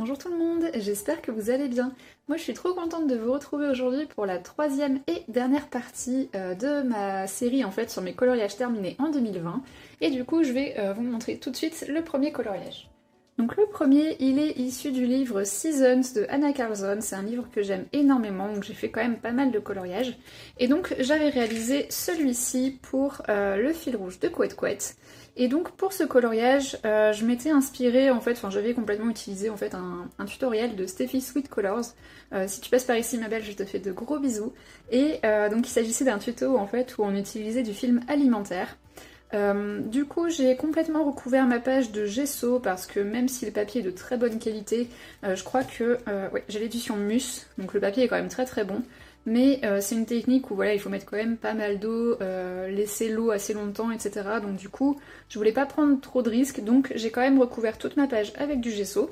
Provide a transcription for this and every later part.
Bonjour tout le monde, j'espère que vous allez bien. Moi je suis trop contente de vous retrouver aujourd'hui pour la troisième et dernière partie de ma série en fait sur mes coloriages terminés en 2020. Et du coup je vais vous montrer tout de suite le premier coloriage. Donc le premier, il est issu du livre Seasons de Anna Carlson, c'est un livre que j'aime énormément, donc j'ai fait quand même pas mal de coloriages. Et donc j'avais réalisé celui-ci pour le fil rouge de Couette Couette. Et donc pour ce coloriage, je m'étais inspirée en fait, enfin j'avais complètement utilisé en fait un tutoriel de Steffi Sweet Colors. Si tu passes par ici ma belle, je te fais de gros bisous. Et donc il s'agissait d'un tuto en fait où on utilisait du film alimentaire. Du coup j'ai complètement recouvert ma page de gesso parce que même si le papier est de très bonne qualité, je crois que ouais, j'ai l'édition Mus, donc le papier est quand même très très bon. Mais c'est une technique où voilà, il faut mettre quand même pas mal d'eau, laisser l'eau assez longtemps, etc. Donc du coup, je voulais pas prendre trop de risques, donc j'ai quand même recouvert toute ma page avec du gesso.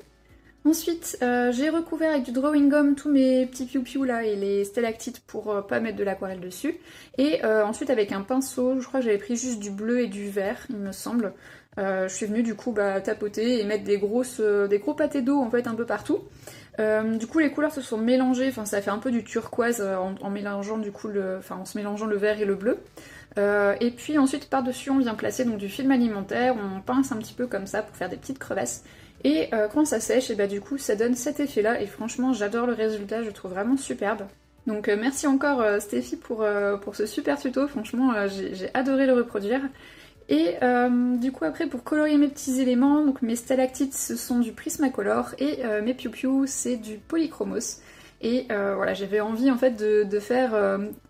Ensuite, j'ai recouvert avec du drawing gum tous mes petits piou-piou là et les stalactites pour pas mettre de l'aquarelle dessus. Et ensuite avec un pinceau, je crois que j'avais pris juste du bleu et du vert, il me semble. Je suis venue du coup tapoter et mettre des gros pâtés d'eau en fait un peu partout. Du coup les couleurs se sont mélangées, enfin ça fait un peu du turquoise en mélangeant du coup en se mélangeant le vert et le bleu. Et puis ensuite par-dessus on vient placer donc du film alimentaire, on pince un petit peu comme ça pour faire des petites crevasses. Et quand ça sèche, et bah du coup ça donne cet effet là et franchement j'adore le résultat, je le trouve vraiment superbe. Donc merci encore Steffi pour ce super tuto, franchement j'ai adoré le reproduire. Et du coup après pour colorier mes petits éléments, donc mes stalactites ce sont du Prismacolor et mes piou-piou c'est du Polychromos. Et voilà, j'avais envie en fait de faire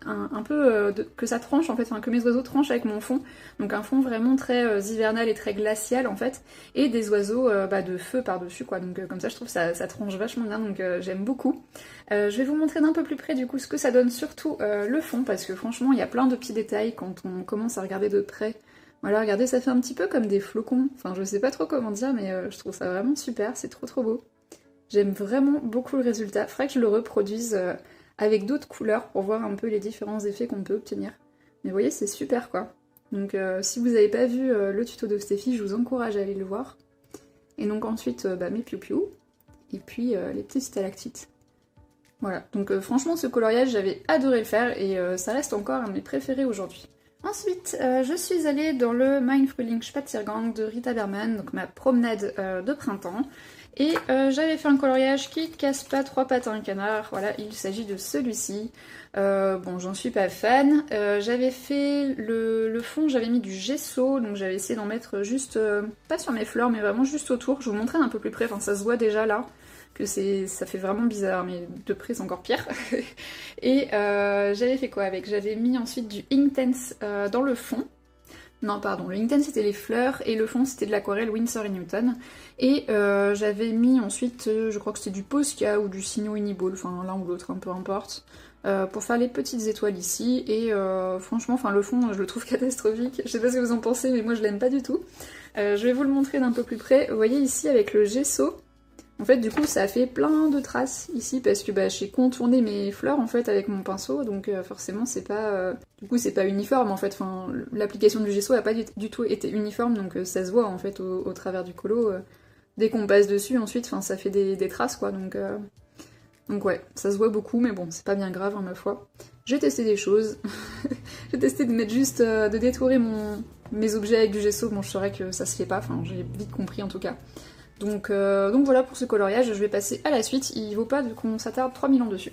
un peu que ça tranche en fait, enfin que mes oiseaux tranchent avec mon fond. Donc un fond vraiment très hivernal et très glacial en fait. Et des oiseaux de feu par-dessus quoi. Donc comme ça je trouve ça tranche vachement bien, donc j'aime beaucoup. Je vais vous montrer d'un peu plus près du coup ce que ça donne, surtout le fond, parce que franchement il y a plein de petits détails quand on commence à regarder de près. Voilà, regardez, ça fait un petit peu comme des flocons. Enfin, je sais pas trop comment dire, mais je trouve ça vraiment super, c'est trop trop beau. J'aime vraiment beaucoup le résultat. Faudrait que je le reproduise avec d'autres couleurs pour voir un peu les différents effets qu'on peut obtenir. Mais vous voyez, c'est super quoi. Donc si vous n'avez pas vu le tuto de Steffi, je vous encourage à aller le voir. Et donc ensuite, mes piou-piou. Et puis les petits stalactites. Voilà, donc franchement ce coloriage, j'avais adoré le faire et ça reste encore un de mes préférés aujourd'hui. Ensuite, je suis allée dans le Mein Frühlingsspaziergang de Rita Berman, donc ma promenade de printemps. Et j'avais fait un coloriage qui casse pas trois pattes à un canard, voilà, il s'agit de celui-ci. Bon, j'en suis pas fan. J'avais fait le fond, j'avais mis du gesso, donc j'avais essayé d'en mettre juste, pas sur mes fleurs, mais vraiment juste autour. Je vous montrerai un peu plus près, enfin ça se voit déjà là, que ça fait vraiment bizarre, mais de près c'est encore pire. Et j'avais fait quoi avec? J'avais mis ensuite du Inktense dans le fond. Non, pardon, le Inktense c'était les fleurs et le fond c'était de l'aquarelle Winsor & Newton. Et j'avais mis ensuite, je crois que c'était du Posca ou du Signo Uniball, enfin l'un ou l'autre, peu importe, pour faire les petites étoiles ici. Et franchement, le fond je le trouve catastrophique. Je sais pas ce que vous en pensez, mais moi je l'aime pas du tout. Je vais vous le montrer d'un peu plus près. Vous voyez ici avec le gesso, en fait, du coup, ça a fait plein de traces ici parce que j'ai contourné mes fleurs en fait avec mon pinceau, donc forcément c'est pas, du coup c'est pas uniforme en fait. Enfin, l'application du gesso a pas du tout été uniforme, donc ça se voit en fait au travers du colo. Dès qu'on passe dessus, ensuite, ça fait des traces quoi. Donc ouais, ça se voit beaucoup, mais bon, c'est pas bien grave, hein, ma foi. J'ai testé des choses. J'ai testé de mettre juste, de détourer mes objets avec du gesso. Bon, je saurais que ça se fait pas. Enfin, j'ai vite compris en tout cas. Donc voilà pour ce coloriage, je vais passer à la suite, il vaut pas qu'on s'attarde 3000 ans dessus.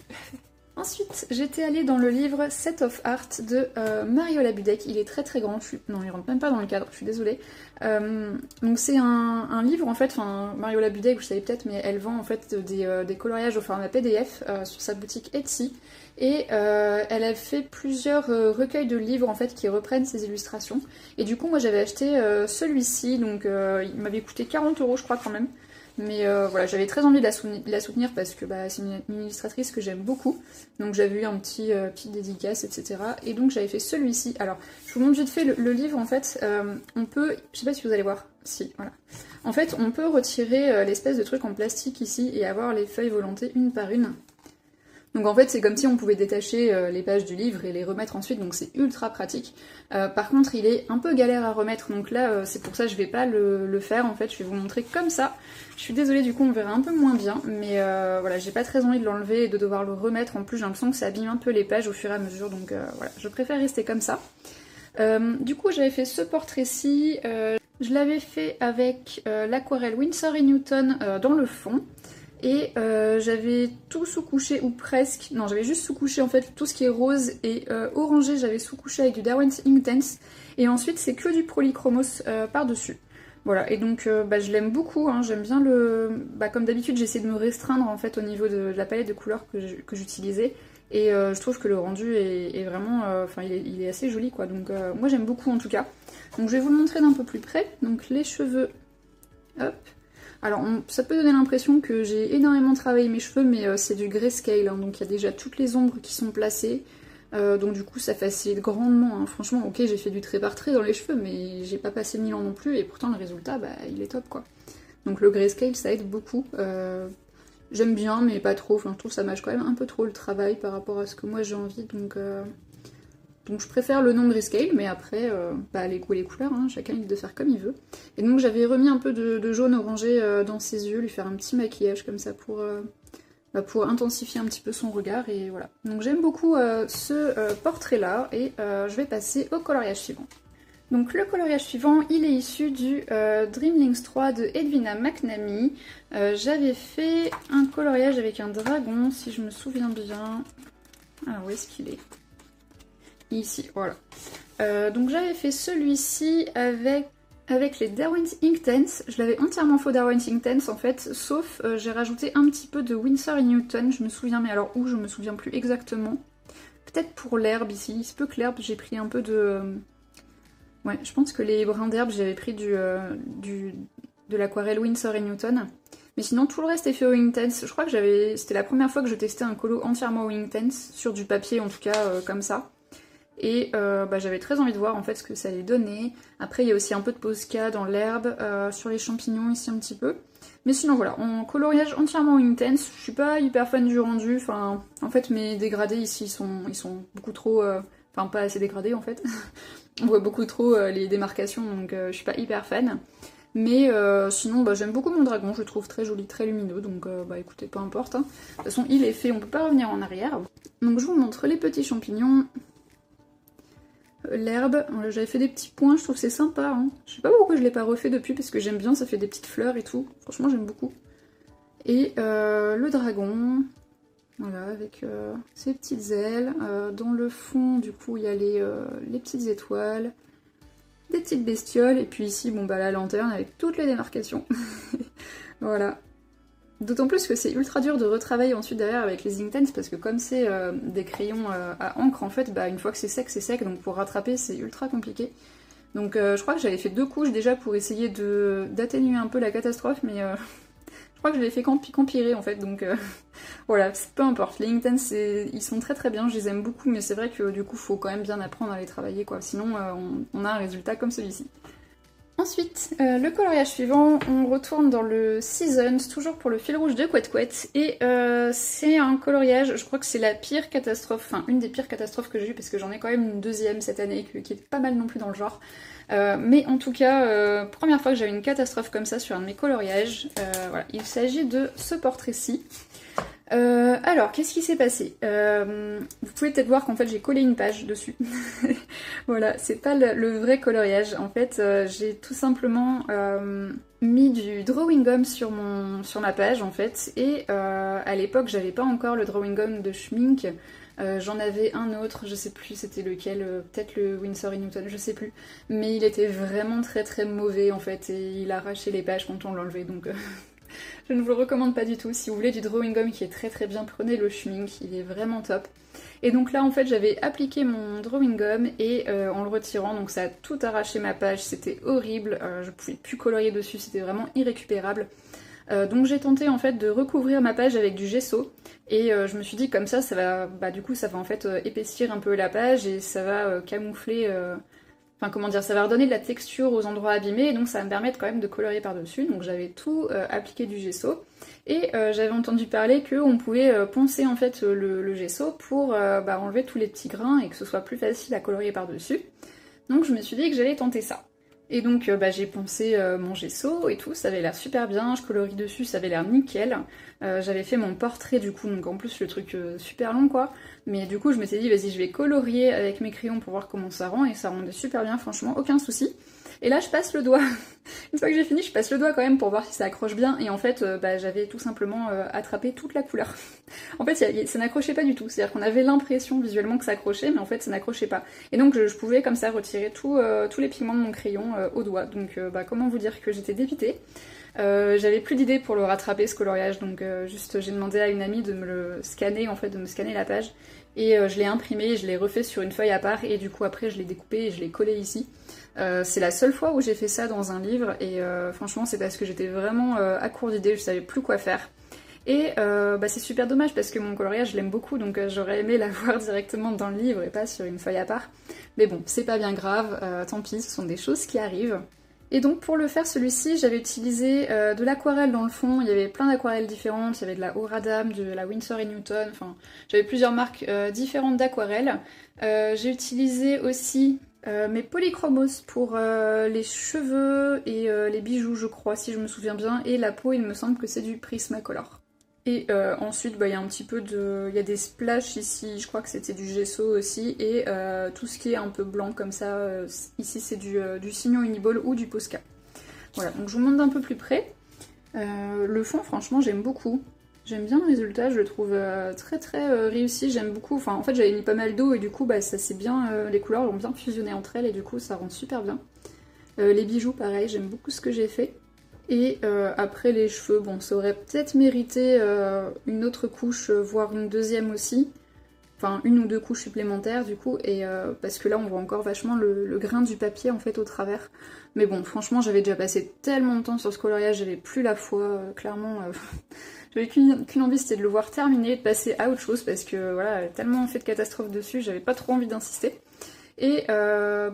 Ensuite, j'étais allée dans le livre Set of Art de Mariola Budek, il est très très grand, non il rentre même pas dans le cadre, je suis désolée. Donc c'est un livre en fait, Mariola Budek, vous savez peut-être, mais elle vend en fait des coloriages au format PDF sur sa boutique Etsy. Et elle a fait plusieurs recueils de livres en fait qui reprennent ses illustrations. Et du coup moi j'avais acheté celui-ci, donc il m'avait coûté 40 € je crois quand même. Mais voilà, j'avais très envie de la soutenir parce que c'est une illustratrice que j'aime beaucoup. Donc j'avais eu un petite dédicace, etc. Et donc j'avais fait celui-ci. Alors, je vous montre vite fait le livre en fait. On peut, je sais pas si vous allez voir, si, voilà. En fait, on peut retirer l'espèce de truc en plastique ici et avoir les feuilles volantées une par une. Donc en fait c'est comme si on pouvait détacher les pages du livre et les remettre ensuite, donc c'est ultra pratique. Par contre il est un peu galère à remettre, donc là c'est pour ça que je vais pas le faire en fait, je vais vous montrer comme ça. Je suis désolée, du coup on verra un peu moins bien, mais voilà, j'ai pas très envie de l'enlever et de devoir le remettre, en plus j'ai l'impression que ça abîme un peu les pages au fur et à mesure, donc voilà, je préfère rester comme ça. Du coup j'avais fait ce portrait-ci, je l'avais fait avec l'aquarelle Winsor & Newton dans le fond. Et j'avais tout sous-couché, ou presque, non j'avais juste sous-couché en fait tout ce qui est rose et orangé, j'avais sous-couché avec du Derwent Inktense, et ensuite c'est que du Polychromos par-dessus. Voilà, et donc je l'aime beaucoup, hein, j'aime bien le... comme d'habitude j'essaie de me restreindre en fait au niveau de la palette de couleurs que j'utilisais, et je trouve que le rendu est vraiment... Enfin il est assez joli quoi, donc moi j'aime beaucoup en tout cas. Donc je vais vous le montrer d'un peu plus près, donc les cheveux, hop. Alors ça peut donner l'impression que j'ai énormément travaillé mes cheveux, mais c'est du grayscale, hein, donc il y a déjà toutes les ombres qui sont placées, donc du coup ça facilite grandement, hein. Franchement ok j'ai fait du trait par trait dans les cheveux, mais j'ai pas passé 1000 ans non plus, et pourtant le résultat il est top quoi. Donc le grayscale ça aide beaucoup, j'aime bien mais pas trop, enfin je trouve que ça mâche quand même un peu trop le travail par rapport à ce que moi j'ai envie, donc je préfère le non grayscale, mais après, les goûts et les couleurs, hein, chacun il de faire comme il veut. Et donc j'avais remis un peu de jaune orangé dans ses yeux, lui faire un petit maquillage comme ça pour intensifier un petit peu son regard, et voilà. Donc j'aime beaucoup ce portrait-là, et je vais passer au coloriage suivant. Donc le coloriage suivant, il est issu du Dreamlinks 3 de Edwina McNamee. J'avais fait un coloriage avec un dragon, si je me souviens bien. Alors où est-ce qu'il est ? Ici, voilà. Donc j'avais fait celui-ci avec les Derwent Inktense. Je l'avais entièrement faux Derwent Inktense en fait, sauf j'ai rajouté un petit peu de Winsor & Newton, je me souviens, mais alors où, je me souviens plus exactement. Peut-être pour l'herbe ici, il se peut que l'herbe j'ai pris un peu de... Ouais, je pense que les brins d'herbe j'avais pris de l'aquarelle Winsor & Newton. Mais sinon tout le reste est fait au Inktense. Je crois que c'était la première fois que je testais un colo entièrement au Inktense, sur du papier en tout cas, comme ça. Et j'avais très envie de voir en fait ce que ça allait donner. Après il y a aussi un peu de Posca dans l'herbe, sur les champignons ici un petit peu. Mais sinon voilà, en coloriage entièrement Inktense, je suis pas hyper fan du rendu. Enfin, en fait mes dégradés ici ils sont beaucoup trop... Enfin pas assez dégradés en fait. On voit beaucoup trop les démarcations, donc je suis pas hyper fan. Mais sinon j'aime beaucoup mon dragon, je le trouve très joli, très lumineux, donc écoutez, peu importe. Hein. De toute façon il est fait, on peut pas revenir en arrière. Donc je vous montre les petits champignons. L'herbe, j'avais fait des petits points, je trouve que c'est sympa. Hein. Je sais pas pourquoi je l'ai pas refait depuis, parce que j'aime bien, ça fait des petites fleurs et tout. Franchement, j'aime beaucoup. Et le dragon, voilà, avec ses petites ailes. Dans le fond, du coup, il y a les petites étoiles, des petites bestioles, et puis ici, la lanterne avec toutes les démarcations. Voilà. D'autant plus que c'est ultra dur de retravailler ensuite derrière avec les Inktense, parce que comme c'est des crayons à encre, en fait, une fois que c'est sec, donc pour rattraper c'est ultra compliqué. Donc je crois que j'avais fait 2 couches déjà pour essayer d'atténuer un peu la catastrophe, mais je crois que je l'ai fait qu'empirer en fait, donc voilà, peu importe. Les Inktense, ils sont très très bien, je les aime beaucoup, mais c'est vrai que du coup faut quand même bien apprendre à les travailler quoi, sinon on a un résultat comme celui-ci. Ensuite, le coloriage suivant, on retourne dans le Seasons, toujours pour le fil rouge de Couette Couette, et c'est un coloriage, je crois que c'est la pire catastrophe, enfin une des pires catastrophes que j'ai eues, parce que j'en ai quand même une deuxième cette année, qui est pas mal non plus dans le genre, mais en tout cas, première fois que j'avais une catastrophe comme ça sur un de mes coloriages, voilà, il s'agit de ce portrait-ci. Alors, qu'est-ce qui s'est passé? Vous pouvez peut-être voir qu'en fait j'ai collé une page dessus. Voilà, c'est pas le vrai coloriage. En fait, j'ai tout simplement mis du drawing gum sur ma page en fait. Et à l'époque, j'avais pas encore le drawing gum de Schmink. J'en avais un autre, je sais plus c'était lequel, peut-être le Winsor & Newton, je sais plus. Mais il était vraiment très très mauvais en fait, et il arrachait les pages quand on l'enlevait, donc... Je ne vous le recommande pas du tout. Si vous voulez du drawing gum qui est très très bien, prenez le Schmink, il est vraiment top. Et donc là en fait j'avais appliqué mon drawing gum et en le retirant, donc ça a tout arraché ma page, c'était horrible, je pouvais plus colorier dessus, c'était vraiment irrécupérable. Donc j'ai tenté en fait de recouvrir ma page avec du gesso et je me suis dit comme ça va, du coup ça va en fait épaissir un peu la page et ça va camoufler Enfin comment dire, ça va redonner de la texture aux endroits abîmés et donc ça va me permettre quand même de colorier par-dessus. Donc j'avais tout appliqué du gesso et j'avais entendu parler qu'on pouvait poncer en fait le gesso pour enlever tous les petits grains et que ce soit plus facile à colorier par-dessus. Donc je me suis dit que j'allais tenter ça. Et donc j'ai poncé mon gesso et tout, ça avait l'air super bien, je colorie dessus, ça avait l'air nickel. J'avais fait mon portrait du coup, donc en plus le truc super long quoi. Mais du coup je m'étais dit vas-y je vais colorier avec mes crayons pour voir comment ça rend et ça rendait super bien franchement, aucun souci. Et là je passe le doigt. Une fois que j'ai fini je passe le doigt quand même pour voir si ça accroche bien et en fait j'avais tout simplement attrapé toute la couleur. En fait ça n'accrochait pas du tout, c'est-à-dire qu'on avait l'impression visuellement que ça accrochait mais en fait ça n'accrochait pas. Et donc je pouvais comme ça retirer tous les pigments de mon crayon au doigt. Donc comment vous dire que j'étais dépitée. J'avais plus d'idées pour le rattraper ce coloriage donc juste j'ai demandé à une amie de me le scanner en fait, de me scanner la page et je l'ai imprimé, je l'ai refait sur une feuille à part et du coup après je l'ai découpé et je l'ai collé ici. C'est la seule fois où j'ai fait ça dans un livre et franchement c'est parce que j'étais vraiment à court d'idées, je savais plus quoi faire. Et c'est super dommage parce que mon coloriage je l'aime beaucoup donc j'aurais aimé l'avoir directement dans le livre et pas sur une feuille à part. Mais bon, c'est pas bien grave, tant pis, ce sont des choses qui arrivent. Et donc pour le faire celui-ci, j'avais utilisé de l'aquarelle dans le fond, il y avait plein d'aquarelles différentes, il y avait de la Horadam, de la Winsor & Newton, enfin j'avais plusieurs marques différentes d'aquarelles. J'ai utilisé aussi mes polychromos pour les cheveux et les bijoux je crois si je me souviens bien, et la peau il me semble que c'est du Prismacolor. Et ensuite, il y a un petit peu de... Il y a des splashes ici, je crois que c'était du gesso aussi, et tout ce qui est un peu blanc comme ça, ici c'est du Signo Uniball ou du Posca. Voilà, donc je vous montre d'un peu plus près. Le fond, franchement, j'aime beaucoup. J'aime bien le résultat, je le trouve très très réussi, j'aime beaucoup. Enfin, en fait, j'avais mis pas mal d'eau et du coup, ça c'est bien... les couleurs ont bien fusionné entre elles et du coup, ça rend super bien. Les bijoux, pareil, j'aime beaucoup ce que j'ai fait. Et après les cheveux, bon ça aurait peut-être mérité une autre couche, voire une deuxième aussi. Enfin une ou deux couches supplémentaires du coup, et parce que là on voit encore vachement le grain du papier en fait au travers. Mais bon franchement j'avais déjà passé tellement de temps sur ce coloriage, j'avais plus la foi, clairement. J'avais qu'une envie, c'était de le voir terminer, de passer à autre chose, parce que voilà, tellement fait de catastrophe dessus, j'avais pas trop envie d'insister. Et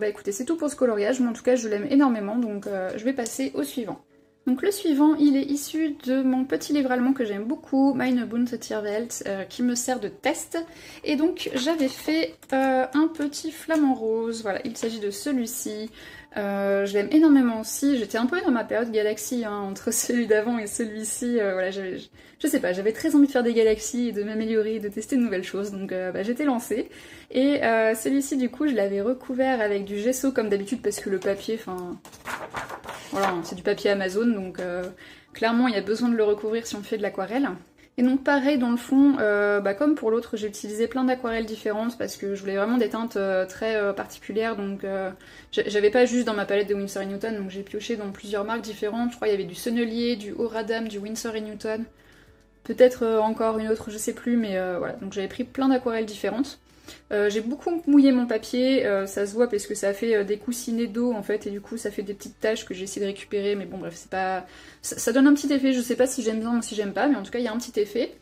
écoutez, c'est tout pour ce coloriage, mais en tout cas je l'aime énormément, donc je vais passer au suivant. Donc le suivant, il est issu de mon petit livre allemand que j'aime beaucoup, Meine bunte Tierwelt, qui me sert de test. Et donc j'avais fait un petit flamant rose, voilà, il s'agit de celui-ci. Je l'aime énormément aussi, j'étais un peu dans ma période galaxie, hein, entre celui d'avant et celui-ci, voilà, je sais pas, j'avais très envie de faire des galaxies et de m'améliorer, de tester de nouvelles choses, donc j'étais lancée. Et celui-ci du coup je l'avais recouvert avec du gesso comme d'habitude parce que le papier, enfin... Voilà, c'est du papier Amazon, donc clairement il y a besoin de le recouvrir si on fait de l'aquarelle. Et donc pareil dans le fond, comme pour l'autre, j'ai utilisé plein d'aquarelles différentes parce que je voulais vraiment des teintes très particulières, donc j'avais pas juste dans ma palette de Winsor & Newton, donc j'ai pioché dans plusieurs marques différentes. Je crois qu'il y avait du Sennelier, du Horadam, du Winsor & Newton, peut-être encore une autre, je sais plus, mais voilà, donc j'avais pris plein d'aquarelles différentes. J'ai beaucoup mouillé mon papier, ça se voit parce que ça fait des coussinets d'eau en fait et du coup ça fait des petites taches que j'ai essayé de récupérer, mais bon bref c'est pas... Ça donne un petit effet, je sais pas si j'aime bien ou si j'aime pas, mais en tout cas il y a un petit effet.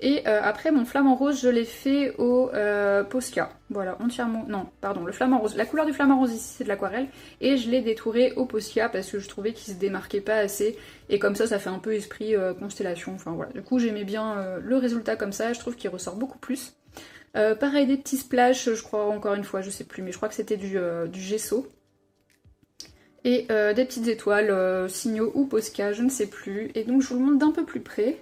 Et après mon flamant rose je l'ai fait au Posca, voilà entièrement, non pardon le flamant rose, la couleur du flamant rose ici c'est de l'aquarelle et je l'ai détouré au Posca parce que je trouvais qu'il se démarquait pas assez et comme ça fait un peu esprit constellation, enfin voilà, du coup j'aimais bien le résultat comme ça, je trouve qu'il ressort beaucoup plus. Pareil des petits splashes, je crois encore une fois, je sais plus, mais je crois que c'était du gesso. Et des petites étoiles, Signo ou Posca, je ne sais plus. Et donc je vous le montre d'un peu plus près.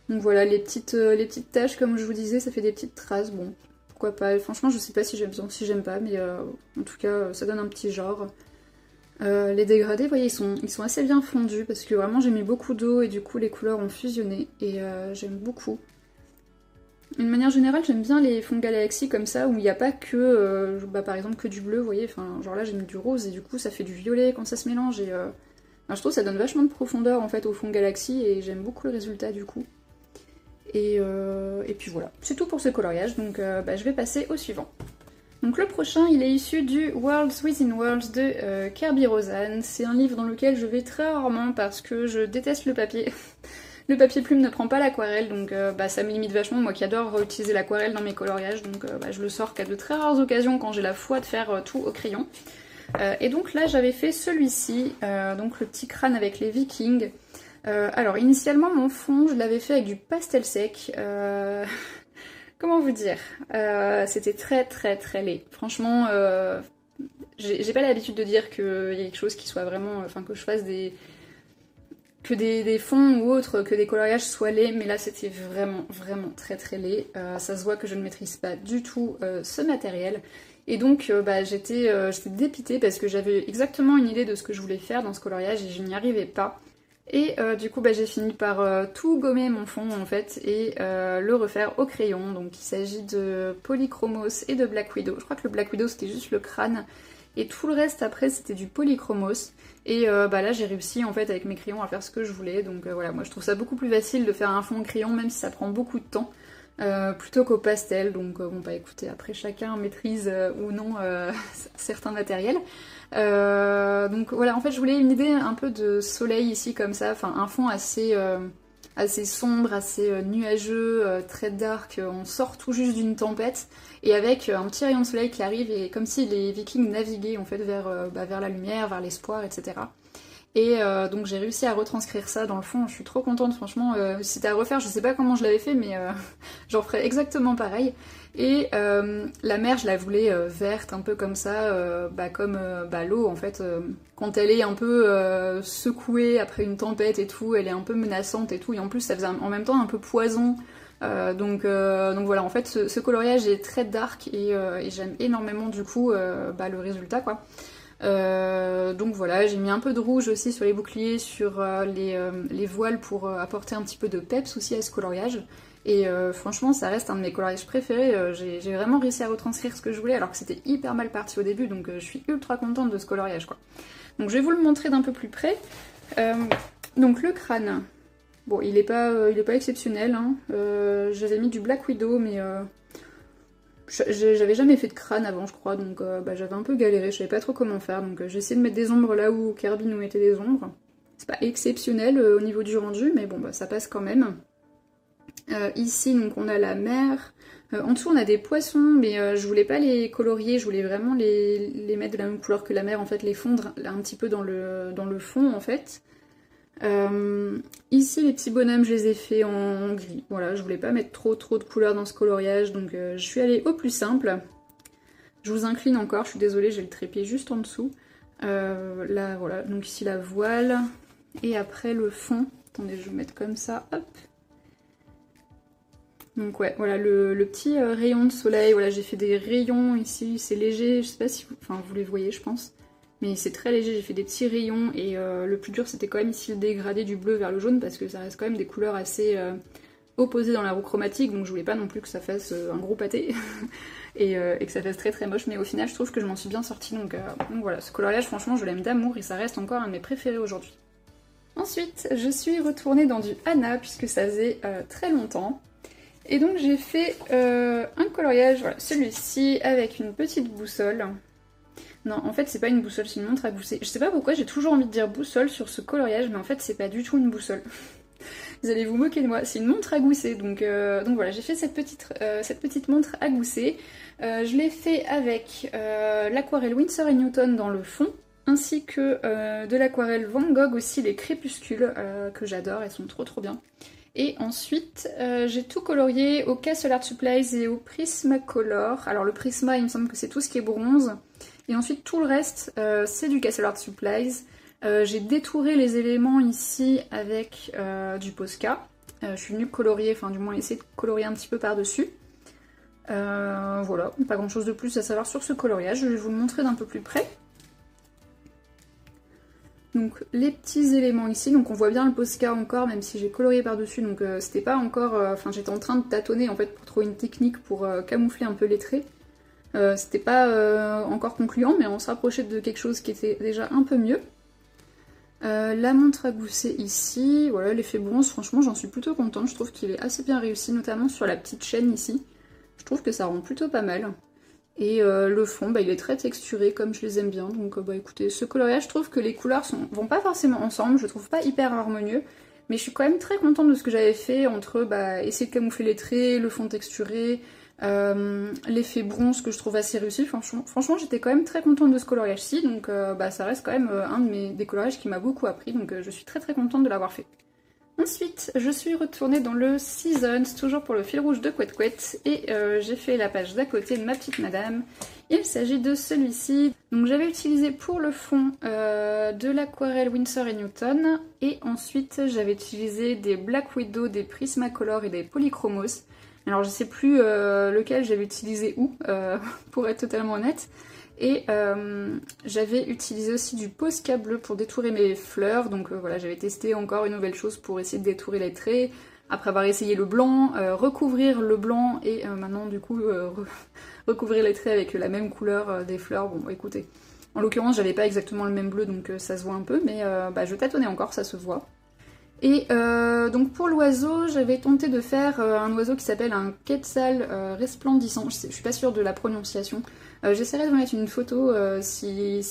Donc voilà, les petites taches, comme je vous disais, ça fait des petites traces, bon, pourquoi pas. Franchement, je sais pas si j'aime bien, si j'aime pas, mais en tout cas, ça donne un petit genre. Les dégradés, vous voyez, ils sont assez bien fondus, parce que vraiment j'ai mis beaucoup d'eau et du coup les couleurs ont fusionné, et j'aime beaucoup. D'une manière générale, j'aime bien les fonds Galaxy comme ça, où il n'y a pas que, par exemple, que du bleu, vous voyez, enfin, genre là j'ai mis du rose, et du coup ça fait du violet quand ça se mélange, et je trouve que ça donne vachement de profondeur, en fait, au fond Galaxy, et j'aime beaucoup le résultat, du coup. Et puis voilà, c'est tout pour ce coloriage, donc je vais passer au suivant. Donc le prochain, il est issu du Worlds Within Worlds de Kerby Rosan, c'est un livre dans lequel je vais très rarement, parce que je déteste le papier. Le papier plume ne prend pas l'aquarelle, donc ça me limite vachement, moi qui adore utiliser l'aquarelle dans mes coloriages, donc je le sors qu'à de très rares occasions quand j'ai la foi de faire tout au crayon. Et donc là j'avais fait celui-ci, donc le petit crâne avec les Vikings. Alors initialement mon fond je l'avais fait avec du pastel sec, comment vous dire, c'était très laid. Franchement, j'ai pas l'habitude de dire qu'il y a quelque chose qui soit vraiment, enfin que je fasse des fonds ou autres, que des coloriages soient laids, mais là c'était vraiment très laid. Ça se voit que je ne maîtrise pas du tout ce matériel. Et donc j'étais dépitée parce que j'avais exactement une idée de ce que je voulais faire dans ce coloriage et je n'y arrivais pas. Et du coup j'ai fini par tout gommer mon fond en fait et le refaire au crayon. Donc il s'agit de Polychromos et de Black Widow. Je crois que le Black Widow c'était juste le crâne et tout le reste après c'était du Polychromos. Et là j'ai réussi en fait avec mes crayons à faire ce que je voulais. Donc voilà, moi je trouve ça beaucoup plus facile de faire un fond au crayon même si ça prend beaucoup de temps. Plutôt qu'au pastel, donc bon bah écoutez, après chacun maîtrise ou non certains matériels. Donc voilà, en fait je voulais une idée un peu de soleil ici comme ça, enfin un fond assez sombre, assez nuageux, très dark, on sort tout juste d'une tempête, et avec un petit rayon de soleil qui arrive, et comme si les Vikings naviguaient en fait vers la lumière, vers l'espoir, etc. Et donc j'ai réussi à retranscrire ça dans le fond, je suis trop contente franchement, si c'était à refaire, je sais pas comment je l'avais fait mais j'en ferais exactement pareil. Et la mer je la voulais verte, un peu comme ça, comme l'eau en fait, quand elle est un peu secouée après une tempête et tout, elle est un peu menaçante et tout, et en plus ça faisait en même temps un peu poison. Donc voilà, en fait ce coloriage est très dark et j'aime énormément du coup le résultat quoi. Donc voilà, j'ai mis un peu de rouge aussi sur les boucliers, sur les voiles pour apporter un petit peu de peps aussi à ce coloriage. Et franchement ça reste un de mes coloriages préférés, j'ai vraiment réussi à retranscrire ce que je voulais alors que c'était hyper mal parti au début, donc je suis ultra contente de ce coloriage quoi. Donc je vais vous le montrer d'un peu plus près. Donc le crâne, bon il est pas exceptionnel, hein. J'avais mis du Black Widow mais... j'avais jamais fait de crâne avant je crois, donc j'avais un peu galéré, je savais pas trop comment faire, donc j'ai essayé de mettre des ombres là où Kirby nous mettait des ombres. C'est pas exceptionnel au niveau du rendu, mais bon ça passe quand même. Ici donc on a la mer, en dessous on a des poissons, mais je voulais pas les colorier, je voulais vraiment les mettre de la même couleur que la mer en fait, les fondre un petit peu dans le fond en fait. Ici les petits bonhommes je les ai fait en gris, voilà, je voulais pas mettre trop de couleurs dans ce coloriage, donc je suis allée au plus simple. Je vous incline encore, je suis désolée, j'ai le trépied juste en dessous. Là voilà, donc ici la voile, et après le fond, attendez je vais vous mettre comme ça, hop. Donc ouais, voilà le petit rayon de soleil, voilà j'ai fait des rayons ici, c'est léger, je sais pas si vous les voyez je pense. Mais c'est très léger, j'ai fait des petits rayons et le plus dur c'était quand même ici le dégradé du bleu vers le jaune parce que ça reste quand même des couleurs assez opposées dans la roue chromatique, donc je voulais pas non plus que ça fasse un gros pâté et que ça fasse très moche, mais au final je trouve que je m'en suis bien sortie, donc voilà, ce coloriage franchement je l'aime d'amour et ça reste encore un de mes préférés aujourd'hui. Ensuite je suis retournée dans du Anna puisque ça faisait très longtemps. Et donc j'ai fait un coloriage, voilà, celui-ci avec une petite boussole. Non, en fait c'est pas une boussole, c'est une montre à gousset. Je sais pas pourquoi j'ai toujours envie de dire boussole sur ce coloriage, mais en fait c'est pas du tout une boussole. Vous allez vous moquer de moi, c'est une montre à gousset. Donc voilà, j'ai fait cette petite montre à gousset. Je l'ai fait avec l'aquarelle Winsor & Newton dans le fond, ainsi que de l'aquarelle Van Gogh aussi, les crépuscules, que j'adore, elles sont trop bien. Et ensuite, j'ai tout colorié au Castle Art Supplies et au Prismacolor. Alors le Prisma, il me semble que c'est tout ce qui est bronze. Et ensuite, tout le reste, c'est du Castle Art Supplies. J'ai détouré les éléments ici avec du Posca. Je suis venue colorier, enfin du moins essayer de colorier un petit peu par-dessus. Voilà, pas grand chose de plus à savoir sur ce coloriage. Je vais vous le montrer d'un peu plus près. Donc les petits éléments ici, donc on voit bien le Posca encore, même si j'ai colorié par-dessus, donc c'était pas encore... Enfin j'étais en train de tâtonner en fait pour trouver une technique pour camoufler un peu les traits. C'était pas encore concluant, mais on se rapprochait de quelque chose qui était déjà un peu mieux. La montre à gousset ici, voilà l'effet bronze, franchement j'en suis plutôt contente, je trouve qu'il est assez bien réussi, notamment sur la petite chaîne ici. Je trouve que ça rend plutôt pas mal. Et le fond, il est très texturé comme je les aime bien, donc écoutez, ce coloriage, je trouve que les couleurs vont pas forcément ensemble, je trouve pas hyper harmonieux, mais je suis quand même très contente de ce que j'avais fait entre essayer de camoufler les traits, le fond texturé, l'effet bronze que je trouve assez réussi. Franchement j'étais quand même très contente de ce coloriage-ci, donc ça reste quand même un des coloriages qui m'a beaucoup appris, donc je suis très contente de l'avoir fait. Ensuite, je suis retournée dans le Seasons, toujours pour le fil rouge de Couette Couette, et j'ai fait la page d'à côté de ma petite madame. Il s'agit de celui-ci. Donc j'avais utilisé pour le fond de l'aquarelle Winsor & Newton, et ensuite j'avais utilisé des Black Widow, des Prismacolor et des Polychromos. Alors je sais plus lequel j'avais utilisé où, pour être totalement honnête. Et j'avais utilisé aussi du Posca bleu pour détourer mes fleurs, donc voilà, j'avais testé encore une nouvelle chose pour essayer de détourer les traits, après avoir essayé le blanc, recouvrir le blanc et maintenant du coup recouvrir les traits avec la même couleur des fleurs. Bon écoutez, en l'occurrence j'avais pas exactement le même bleu donc ça se voit un peu, mais je tâtonnais encore, ça se voit. Et donc pour l'oiseau, j'avais tenté de faire un oiseau qui s'appelle un quetzal resplendissant, je suis pas sûre de la prononciation. J'essaierai de vous mettre une photo si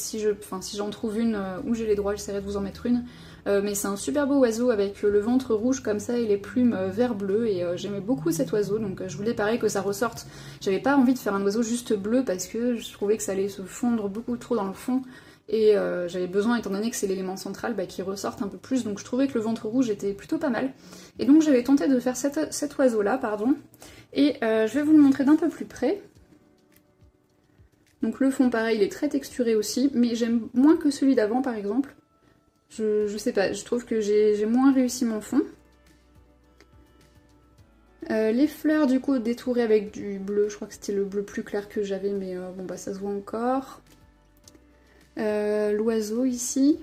j'en trouve une où j'ai les droits, j'essaierai de vous en mettre une. Mais c'est un super beau oiseau avec le ventre rouge comme ça et les plumes vert bleu, et j'aimais beaucoup cet oiseau, donc je voulais pareil que ça ressorte. J'avais pas envie de faire un oiseau juste bleu parce que je trouvais que ça allait se fondre beaucoup trop dans le fond. Et j'avais besoin, étant donné que c'est l'élément central, qui ressorte un peu plus, donc je trouvais que le ventre rouge était plutôt pas mal. Et donc j'avais tenté de faire cet oiseau-là, pardon. Et je vais vous le montrer d'un peu plus près. Donc le fond, pareil, il est très texturé aussi, mais j'aime moins que celui d'avant, par exemple. Je sais pas, je trouve que j'ai moins réussi mon fond. Les fleurs, du coup, détourées avec du bleu, je crois que c'était le bleu plus clair que j'avais, mais ça se voit encore. L'oiseau ici.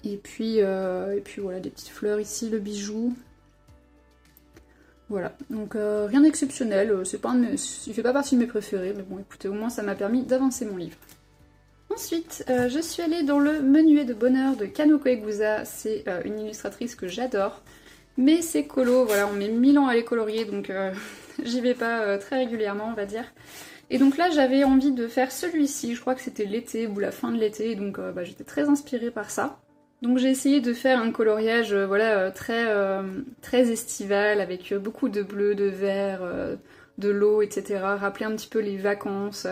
Et puis voilà, des petites fleurs ici, le bijou. Voilà, donc rien d'exceptionnel, il fait pas partie de mes préférés, mais bon écoutez, au moins ça m'a permis d'avancer mon livre. Ensuite, je suis allée dans le Menuet de bonheur de Kanoko Egusa, c'est une illustratrice que j'adore, mais c'est colo, voilà, on met 1000 ans à les colorier, donc j'y vais pas très régulièrement, on va dire. Et donc là, j'avais envie de faire celui-ci, je crois que c'était l'été ou la fin de l'été, donc j'étais très inspirée par ça. Donc j'ai essayé de faire un coloriage très estival, avec beaucoup de bleu, de vert, de l'eau, etc. Rappeler un petit peu les vacances.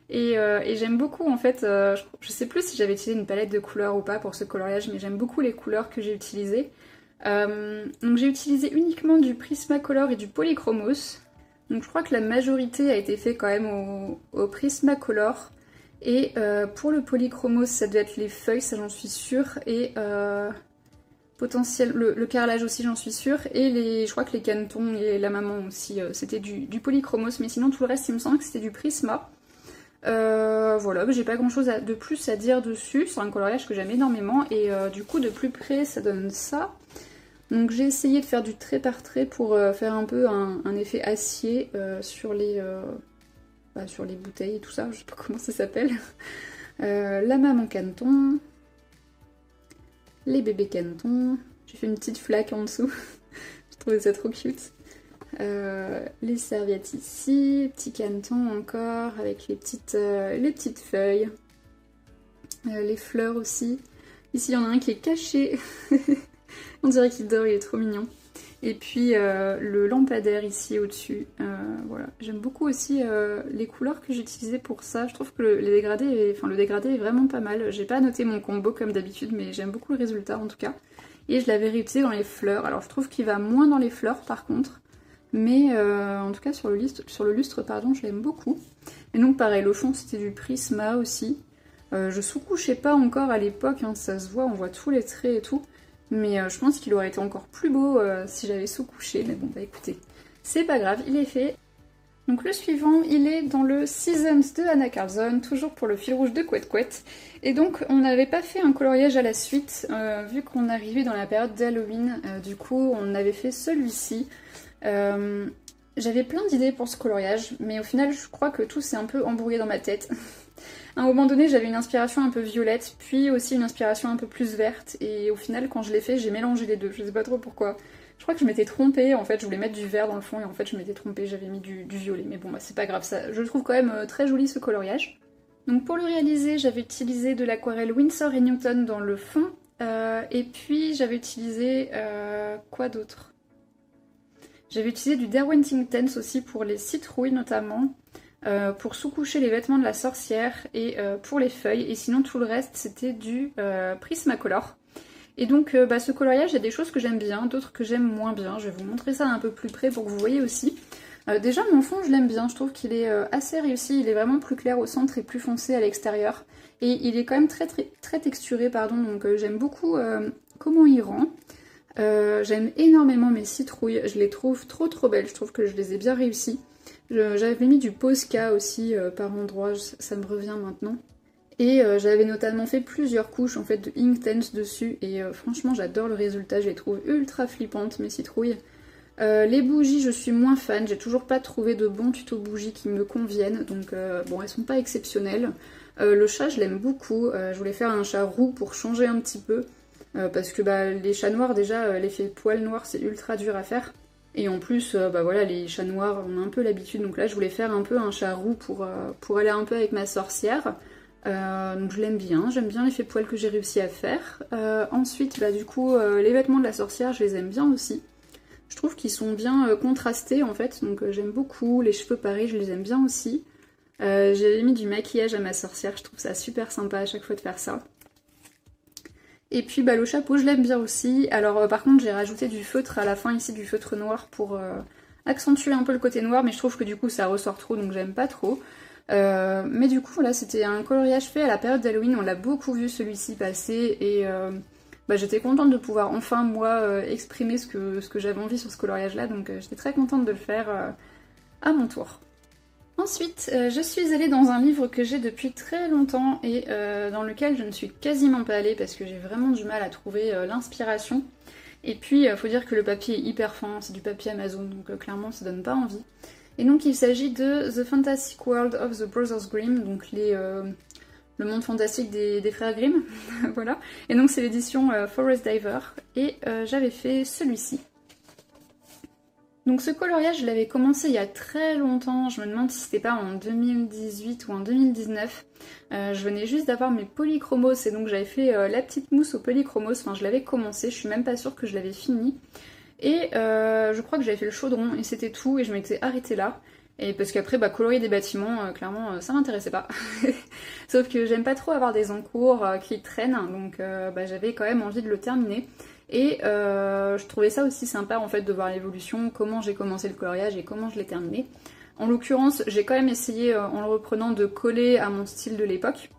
Et j'aime beaucoup en fait, je sais plus si j'avais utilisé une palette de couleurs ou pas pour ce coloriage, mais j'aime beaucoup les couleurs que j'ai utilisées. Donc j'ai utilisé uniquement du Prismacolor et du Polychromos. Donc je crois que la majorité a été faite quand même au Prismacolor. Et pour le Polychromos, ça devait être les feuilles, ça j'en suis sûre. Et le carrelage aussi, j'en suis sûre. Et je crois que les canetons et la maman aussi, c'était du Polychromos. Mais sinon, tout le reste, il me semble que c'était du Prisma. Voilà, j'ai pas grand chose de plus à dire dessus. C'est un coloriage que j'aime énormément. Et du coup, de plus près, ça donne ça. Donc j'ai essayé de faire du trait par trait pour faire un peu un effet acier sur les bouteilles et tout ça, je sais pas comment ça s'appelle. La maman caneton, les bébés canetons, j'ai fait une petite flaque en dessous, je trouvais ça trop cute. Les serviettes ici, petits canetons encore, avec les petites feuilles. Les fleurs aussi. Ici il y en a un qui est caché, on dirait qu'il dort, il est trop mignon. Et puis le lampadaire ici au-dessus, voilà. J'aime beaucoup aussi les couleurs que j'ai utilisées pour ça. Je trouve que le dégradé est vraiment pas mal. J'ai pas noté mon combo comme d'habitude, mais j'aime beaucoup le résultat en tout cas. Et je l'avais réutilisé dans les fleurs. Alors je trouve qu'il va moins dans les fleurs par contre. Mais en tout cas sur le lustre, pardon, je l'aime beaucoup. Et donc pareil, le fond c'était du Prisma aussi. Je sous-couchais pas encore à l'époque, hein, ça se voit, on voit tous les traits et tout. Mais je pense qu'il aurait été encore plus beau si j'avais sous-couché. Mais bon, bah écoutez, c'est pas grave, il est fait. Donc le suivant, il est dans le Seasons de Anna Carlson, toujours pour le fil rouge de Couette Couette. Et donc on n'avait pas fait un coloriage à la suite, vu qu'on arrivait dans la période d'Halloween. Du coup, on avait fait celui-ci. J'avais plein d'idées pour ce coloriage, mais au final, je crois que tout s'est un peu embrouillé dans ma tête. À un moment donné, j'avais une inspiration un peu violette, puis aussi une inspiration un peu plus verte, et au final, quand je l'ai fait, j'ai mélangé les deux, je sais pas trop pourquoi. Je crois que je m'étais trompée, en fait, je voulais mettre du vert dans le fond, et en fait, je m'étais trompée, j'avais mis du violet, mais bon, bah c'est pas grave, ça, je le trouve quand même très joli ce coloriage. Donc pour le réaliser, j'avais utilisé de l'aquarelle Winsor & Newton dans le fond, Et puis j'avais utilisé quoi d'autre? J'avais utilisé du Derwent Intense aussi pour les citrouilles notamment, pour sous-coucher les vêtements de la sorcière et pour les feuilles. Et sinon tout le reste c'était du Prismacolor. Et donc ce coloriage, il y a des choses que j'aime bien, d'autres que j'aime moins bien. Je vais vous montrer ça un peu plus près pour que vous voyez aussi. Déjà mon fond je l'aime bien, je trouve qu'il est assez réussi, il est vraiment plus clair au centre et plus foncé à l'extérieur. Et il est quand même très texturé, pardon, donc j'aime beaucoup comment il rend. J'aime énormément mes citrouilles, je les trouve trop belles, je trouve que je les ai bien réussies. J'avais mis du Posca aussi par endroits, ça me revient maintenant. Et j'avais notamment fait plusieurs couches en fait de Inktense dessus et franchement j'adore le résultat, je les trouve ultra flippantes mes citrouilles. Les bougies je suis moins fan, j'ai toujours pas trouvé de bons tutos bougies qui me conviennent, donc bon elles sont pas exceptionnelles. Le chat je l'aime beaucoup, je voulais faire un chat roux pour changer un petit peu, parce que les chats noirs déjà, l'effet poil noir c'est ultra dur à faire. Et en plus, voilà, les chats noirs on a un peu l'habitude, donc là je voulais faire un peu un chat roux pour aller un peu avec ma sorcière. Donc je l'aime bien, j'aime bien l'effet poil que j'ai réussi à faire. Ensuite, du coup, les vêtements de la sorcière, je les aime bien aussi. Je trouve qu'ils sont bien contrastés en fait, donc j'aime beaucoup. Les cheveux pareil, je les aime bien aussi. J'avais mis du maquillage à ma sorcière, je trouve ça super sympa à chaque fois de faire ça. Et puis le chapeau, je l'aime bien aussi. Alors par contre, j'ai rajouté du feutre à la fin ici, du feutre noir pour accentuer un peu le côté noir, mais je trouve que du coup ça ressort trop, donc j'aime pas trop. Mais du coup voilà, c'était un coloriage fait à la période d'Halloween, on l'a beaucoup vu celui-ci passer et j'étais contente de pouvoir enfin moi exprimer ce que j'avais envie sur ce coloriage là, donc j'étais très contente de le faire à mon tour. Ensuite je suis allée dans un livre que j'ai depuis très longtemps et dans lequel je ne suis quasiment pas allée parce que j'ai vraiment du mal à trouver l'inspiration. Et puis faut dire que le papier est hyper fin, c'est du papier Amazon, donc clairement ça donne pas envie. Et donc il s'agit de The Fantastic World of the Brothers Grimm, donc le monde fantastique des frères Grimm, voilà. Et donc c'est l'édition Forest Diver, et j'avais fait celui-ci. Donc ce coloriage, je l'avais commencé il y a très longtemps, je me demande si c'était pas en 2018 ou en 2019. Je venais juste d'avoir mes polychromos, et donc j'avais fait la petite mousse aux polychromos, enfin je l'avais commencé, je suis même pas sûre que je l'avais fini. Et je crois que j'avais fait le chaudron et c'était tout et je m'étais arrêtée là. Et parce qu'après colorier des bâtiments, clairement ça m'intéressait pas. Sauf que j'aime pas trop avoir des encours qui traînent, donc j'avais quand même envie de le terminer. Et je trouvais ça aussi sympa en fait de voir l'évolution, comment j'ai commencé le coloriage et comment je l'ai terminé. En l'occurrence j'ai quand même essayé en le reprenant de coller à mon style de l'époque.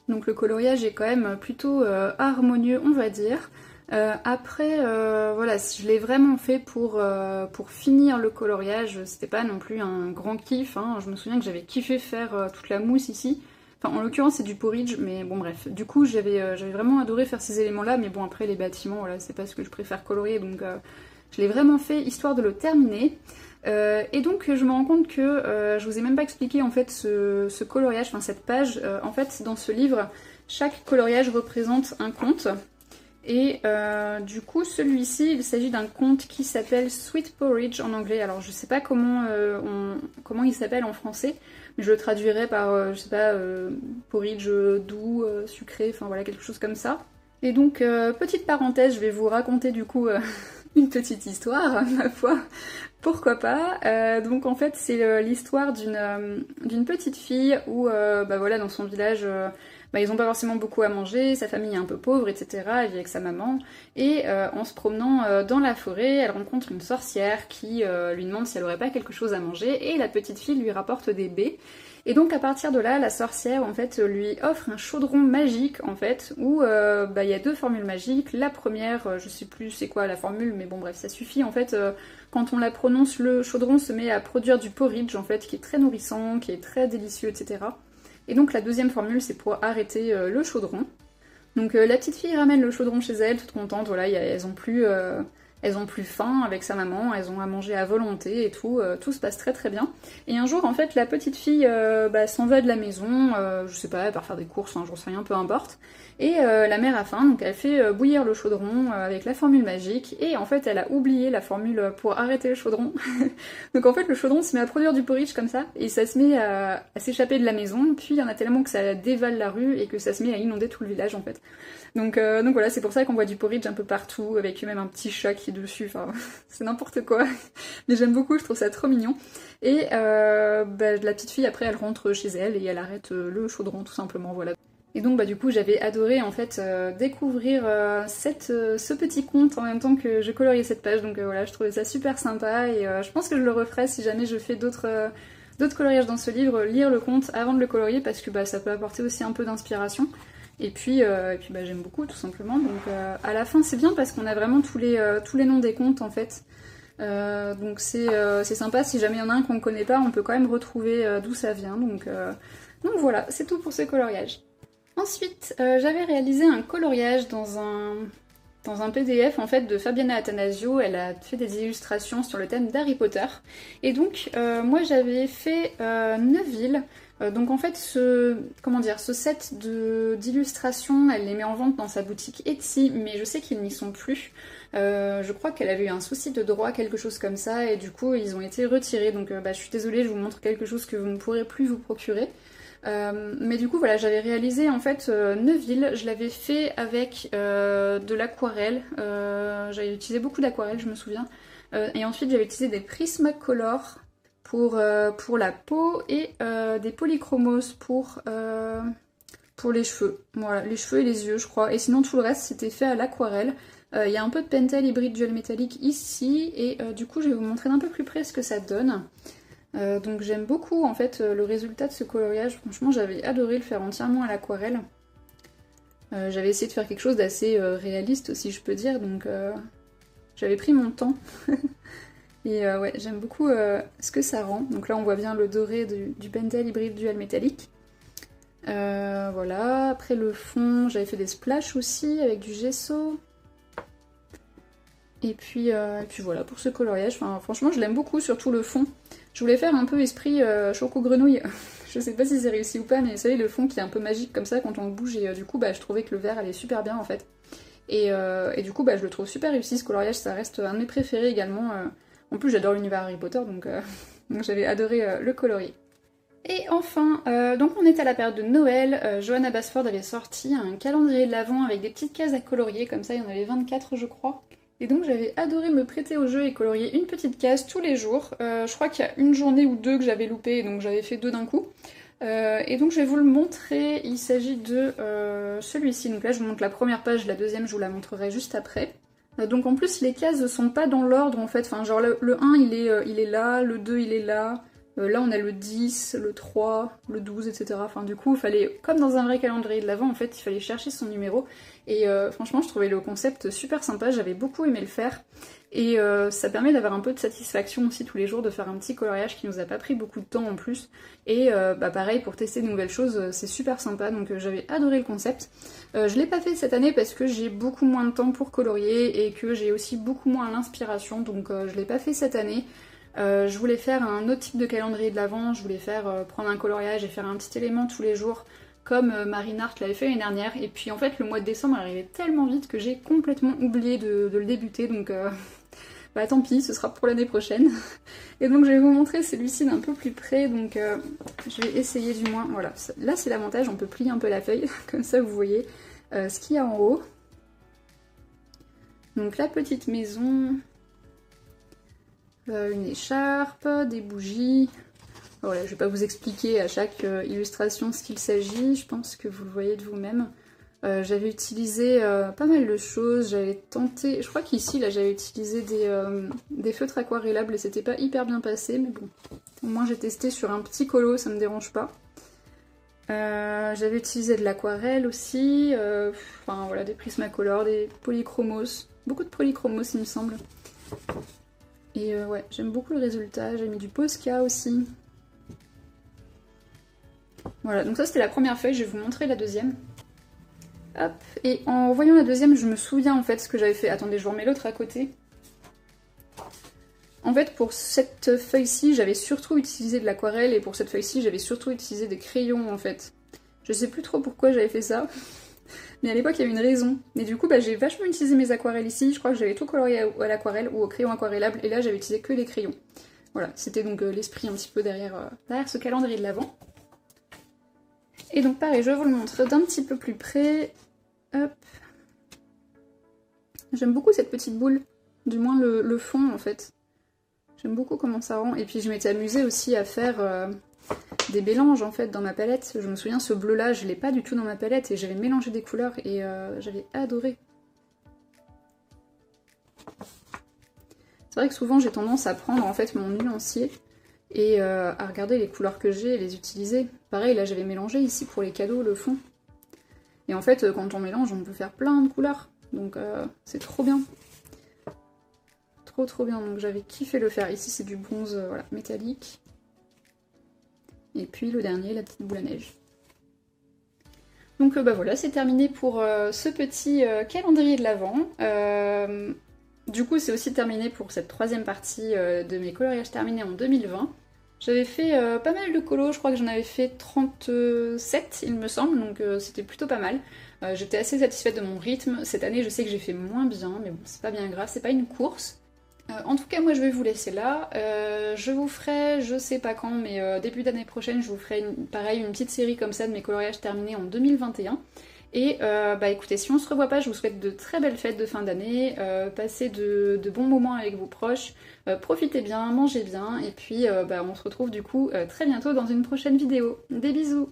Donc le coloriage est quand même plutôt harmonieux on va dire. Après, voilà, je l'ai vraiment fait pour finir le coloriage, c'était pas non plus un grand kiff, hein. Je me souviens que j'avais kiffé faire toute la mousse ici, enfin en l'occurrence c'est du porridge, mais bon bref, du coup j'avais vraiment adoré faire ces éléments là, mais bon après les bâtiments, voilà, c'est pas ce que je préfère colorier, donc je l'ai vraiment fait histoire de le terminer. Et donc je me rends compte que je vous ai même pas expliqué en fait ce coloriage, enfin cette page, en fait dans ce livre, chaque coloriage représente un conte. Et du coup celui-ci il s'agit d'un conte qui s'appelle Sweet Porridge en anglais, alors je sais pas comment il s'appelle en français, mais je le traduirais par je sais pas, porridge doux, sucré, enfin voilà quelque chose comme ça. Et donc petite parenthèse, je vais vous raconter du coup une petite histoire, ma foi, pourquoi pas. Donc en fait c'est l'histoire d'une petite fille où voilà dans son village ils ont pas forcément beaucoup à manger, sa famille est un peu pauvre, etc. Elle vit avec sa maman, et en se promenant dans la forêt, elle rencontre une sorcière qui lui demande si elle aurait pas quelque chose à manger, et la petite fille lui rapporte des baies. Et donc à partir de là, la sorcière en fait lui offre un chaudron magique en fait, où il y a deux formules magiques. La première, je sais plus c'est quoi la formule, mais bon bref, ça suffit en fait, quand on la prononce, le chaudron se met à produire du porridge en fait, qui est très nourrissant, qui est très délicieux, etc. Et donc la deuxième formule c'est pour arrêter le chaudron. Donc la petite fille ramène le chaudron chez elle, toute contente, voilà, elles ont plus elles ont plus faim avec sa maman, elles ont à manger à volonté et tout, tout se passe très très bien. Et un jour en fait la petite fille s'en va de la maison, je sais pas, elle part faire des courses, hein, j'en sais rien, peu importe. Et la mère a faim, donc elle fait bouillir le chaudron avec la formule magique, et en fait elle a oublié la formule pour arrêter le chaudron. Donc en fait le chaudron se met à produire du porridge comme ça, et ça se met à s'échapper de la maison, puis il y en a tellement que ça dévale la rue et que ça se met à inonder tout le village en fait. Donc voilà, c'est pour ça qu'on voit du porridge un peu partout, avec même un petit chat qui est dessus, enfin c'est n'importe quoi. Mais j'aime beaucoup, je trouve ça trop mignon. Et la petite fille après elle rentre chez elle et elle arrête le chaudron tout simplement, voilà. Et donc du coup j'avais adoré en fait découvrir ce petit conte en même temps que je coloriais cette page, donc voilà, je trouvais ça super sympa et je pense que je le referai si jamais je fais d'autres coloriages dans ce livre, lire le conte avant de le colorier parce que ça peut apporter aussi un peu d'inspiration. Et puis j'aime beaucoup tout simplement, donc à la fin c'est bien parce qu'on a vraiment tous les noms des contes en fait. Donc c'est sympa, si jamais il y en a un qu'on ne connaît pas, on peut quand même retrouver d'où ça vient, donc voilà, c'est tout pour ce coloriage. Ensuite, j'avais réalisé un coloriage dans un PDF en fait de Fabiana Attanasio. Elle a fait des illustrations sur le thème d'Harry Potter. Et donc moi j'avais fait 9 villes. Donc en fait ce set d'illustrations, elle les met en vente dans sa boutique Etsy, mais je sais qu'ils n'y sont plus. Je crois qu'elle avait eu un souci de droit, quelque chose comme ça, et du coup ils ont été retirés. Donc je suis désolée, je vous montre quelque chose que vous ne pourrez plus vous procurer. Mais du coup voilà, j'avais réalisé en fait 9 villes, je l'avais fait avec de l'aquarelle, j'avais utilisé beaucoup d'aquarelle je me souviens, et ensuite j'avais utilisé des Prismacolor pour la peau et des polychromos pour les cheveux, voilà, les cheveux et les yeux je crois, et sinon tout le reste c'était fait à l'aquarelle. Il y a un peu de Pentel hybride duel métallique ici, et du coup je vais vous montrer d'un peu plus près ce que ça donne. Donc j'aime beaucoup en fait le résultat de ce coloriage, franchement j'avais adoré le faire entièrement à l'aquarelle. J'avais essayé de faire quelque chose d'assez réaliste si je peux dire, donc j'avais pris mon temps. Et ouais, j'aime beaucoup ce que ça rend. Donc là on voit bien le doré du Pentel hybride duel métallique. Voilà, après le fond j'avais fait des splashes aussi avec du gesso. Et puis voilà pour ce coloriage, enfin, franchement je l'aime beaucoup, surtout le fond. Je voulais faire un peu esprit choco-grenouille, je sais pas si c'est réussi ou pas, mais vous savez le fond qui est un peu magique comme ça quand on le bouge, et du coup je trouvais que le vert allait super bien en fait. Et du coup je le trouve super réussi ce coloriage, ça reste un de mes préférés également. En plus j'adore l'univers Harry Potter, donc j'avais adoré le colorier. Et enfin, donc on est à la période de Noël, Johanna Basford avait sorti un calendrier de l'Avent avec des petites cases à colorier, comme ça il y en avait 24 je crois. Et donc j'avais adoré me prêter au jeu et colorier une petite case tous les jours. Je crois qu'il y a une journée ou deux que j'avais loupé, donc j'avais fait 2 d'un coup. Et donc je vais vous le montrer, il s'agit de celui-ci. Donc là je vous montre la première page, la deuxième je vous la montrerai juste après. Donc en plus les cases sont pas dans l'ordre en fait, enfin genre le 1 il est là, le 2 il est là. Là on a le 10, le 3, le 12, etc. Enfin du coup il fallait, comme dans un vrai calendrier de l'Avent en fait, il fallait chercher son numéro. Et franchement je trouvais le concept super sympa, j'avais beaucoup aimé le faire. Et ça permet d'avoir un peu de satisfaction aussi tous les jours, de faire un petit coloriage qui nous a pas pris beaucoup de temps en plus. Et pareil pour tester de nouvelles choses, c'est super sympa, donc j'avais adoré le concept. Je l'ai pas fait cette année parce que j'ai beaucoup moins de temps pour colorier et que j'ai aussi beaucoup moins l'inspiration, donc je l'ai pas fait cette année. Je voulais faire un autre type de calendrier de l'Avent, je voulais faire prendre un coloriage et faire un petit élément tous les jours comme Marine Hart l'avait fait l'année dernière, et puis en fait le mois de décembre arrivait tellement vite que j'ai complètement oublié de le débuter, donc tant pis, ce sera pour l'année prochaine. Et donc je vais vous montrer celui-ci d'un peu plus près, donc je vais essayer du moins, voilà, là c'est l'avantage, on peut plier un peu la feuille, comme ça vous voyez ce qu'il y a en haut. Donc la petite maison, une écharpe, des bougies. Voilà, je vais pas vous expliquer à chaque illustration ce qu'il s'agit, je pense que vous le voyez de vous-même. J'avais utilisé pas mal de choses, j'avais tenté, je crois qu'ici là j'avais utilisé des feutres aquarellables et c'était pas hyper bien passé, mais bon, au moins j'ai testé sur un petit colo, ça me dérange pas. J'avais utilisé de l'aquarelle aussi, enfin voilà, des Prismacolor, des polychromos, beaucoup de polychromos il me semble. Et ouais, j'aime beaucoup le résultat, j'ai mis du Posca aussi. Voilà, donc ça c'était la première feuille, je vais vous montrer la deuxième. Hop, et en voyant la deuxième, je me souviens en fait ce que j'avais fait. Attendez, je vous remets l'autre à côté. En fait, pour cette feuille-ci, j'avais surtout utilisé de l'aquarelle, et pour cette feuille-ci, j'avais surtout utilisé des crayons, en fait. Je sais plus trop pourquoi j'avais fait ça, mais à l'époque, il y avait une raison. Et du coup, bah, j'ai vachement utilisé mes aquarelles ici, je crois que j'avais tout colorié à l'aquarelle ou au crayon aquarellable, et là, j'avais utilisé que les crayons. Voilà, c'était donc l'esprit un petit peu derrière ce calendrier de l'Avent. Et donc pareil, je vous le montre d'un petit peu plus près. Hop. J'aime beaucoup cette petite boule, du moins le fond en fait. J'aime beaucoup comment ça rend. Et puis je m'étais amusée aussi à faire des mélanges en fait dans ma palette. Je me souviens, ce bleu là, je l'ai pas du tout dans ma palette et j'avais mélangé des couleurs et j'avais adoré. C'est vrai que souvent j'ai tendance à prendre en fait mon nuancier et à regarder les couleurs que j'ai et les utiliser. Pareil, là j'avais mélangé ici pour les cadeaux le fond. Et en fait, quand on mélange, on peut faire plein de couleurs. Donc c'est trop bien. Trop bien, donc j'avais kiffé le faire. Ici c'est du bronze voilà, métallique. Et puis le dernier, la petite boule à neige. Donc bah voilà, c'est terminé pour ce petit calendrier de l'Avent. Du coup, c'est aussi terminé pour cette troisième partie de mes coloriages terminés en 2020. J'avais fait pas mal de colos, je crois que j'en avais fait 37 il me semble, donc c'était plutôt pas mal. J'étais assez satisfaite de mon rythme. Cette année, je sais que j'ai fait moins bien, mais bon, c'est pas bien grave, c'est pas une course. En tout cas, moi je vais vous laisser là. Je vous ferai, je sais pas quand, mais début d'année prochaine, je vous ferai pareil une petite série comme ça de mes coloriages terminés en 2021. Et bah écoutez, si on se revoit pas, je vous souhaite de très belles fêtes de fin d'année, passez de bons moments avec vos proches, profitez bien, mangez bien, et puis bah, on se retrouve du coup très bientôt dans une prochaine vidéo. Des bisous!